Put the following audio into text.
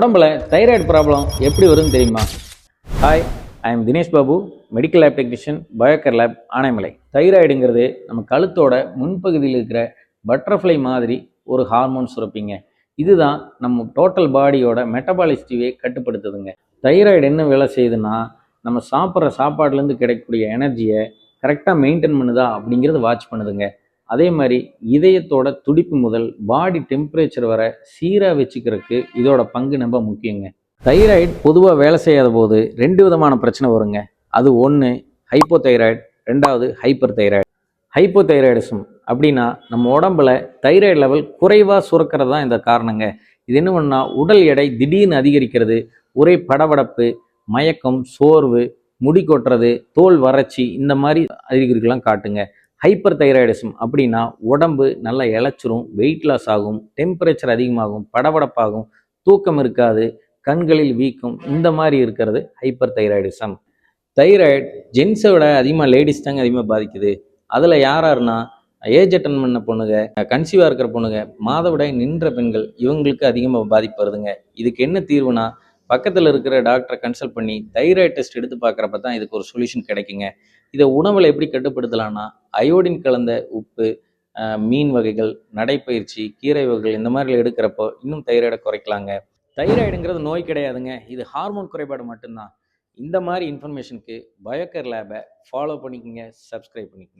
உடம்புல thyroid problem எப்படி வரும்னு தெரியுமா? Hi, I am Dinesh Babu, medical lab technician, Biocare lab, Anaimalai. தைராய்டுங்கிறது நம்ம கழுத்தோட முன்பகுதியில் இருக்கிற பட்டர்ஃப்ளை மாதிரி ஒரு ஹார்மோன் சுரப்பிங்க. இதுதான் நம்ம டோட்டல் பாடியோட மெட்டபாலிசிட்டியை கட்டுப்படுத்துதுங்க. தைராய்டு என்ன வேலை செய்யுதுன்னா, நம்ம சாப்பிட்ற சாப்பாடுலேருந்து கிடைக்கக்கூடிய எனர்ஜியை கரெக்டாக மெயின்டைன் பண்ணுதா அப்படிங்கிறது வாட்ச் பண்ணுதுங்க. அதே மாதிரி இதயத்தோட துடிப்பு முதல் பாடி டெம்பரேச்சர் வர சீராக வச்சுக்கிறதுக்கு இதோட பங்கு ரொம்ப முக்கியங்க. தைராய்டு பொதுவாக வேலை செய்யாத போது 2 விதமான பிரச்சனை வருங்க. அது ஒன்று ஹைப்போதைராய்டு, 2வது ஹைப்பர் தைராய்டு. ஹைப்போதைராய்டிசம் அப்படின்னா நம்ம உடம்புல தைராய்டு லெவல் குறைவாக சுரக்கிறது தான் இந்த காரணங்க. இது என்ன பண்ணால் உடல் எடை திடீர்னு அதிகரிக்கிறது, ஒரே படபடப்பு, மயக்கம், சோர்வு, முடி கொட்டுறது, தோல் வறட்சி, இந்த மாதிரி அறிகுறிகள்லாம் காட்டுங்க. ஹைப்பர் தைராய்டிசம் அப்படின்னா உடம்பு நல்லா இளைச்சிரும், வெயிட் லாஸ் ஆகும், டெம்பரேச்சர் அதிகமாகும், படபடப்பாகும், தூக்கம் இருக்காது, கண்களில் வீக்கம், இந்த மாதிரி இருக்கிறது ஹைப்பர் தைராய்டிசம். தைராய்டு ஜென்ஸை விட அதிகமாக லேடிஸ் தாங்க அதிகமாக பாதிக்குது. அதில் யாருன்னா ஏஜ் அட்டன் பண்ண பொண்ணுங்க, கன்சீவாக இருக்கிற பொண்ணுங்க, மாதவிடாய் நின்ற பெண்கள், இவங்களுக்கு அதிகமாக பாதிப்பு வருதுங்க. இதுக்கு என்ன தீர்வுனா, பக்கத்தில் இருக்கிற டாக்டரை கன்சல்ட் பண்ணி தைராய்டு டெஸ்ட் எடுத்து பார்க்குறப்ப தான் இதுக்கு ஒரு சொல்யூஷன் கிடைக்குங்க. இதை உணவில் எப்படி கட்டுப்படுத்தலாம்னா, அயோடின் கலந்த உப்பு, மீன் வகைகள், நடைப்பயிற்சி, கீரை வகைகள், இந்த மாதிரி எடுக்கிறப்போ இன்னும் தைராய்டை குறைக்கலாங்க. தைராய்டுங்கிறது நோய் கிடையாதுங்க, இது ஹார்மோன் குறைபாடு மட்டும்தான். இந்த மாதிரி இன்ஃபர்மேஷனுக்கு பயோகேர் லேபை ஃபாலோ பண்ணிக்கோங்க, சப்ஸ்கிரைப் பண்ணிக்கோங்க.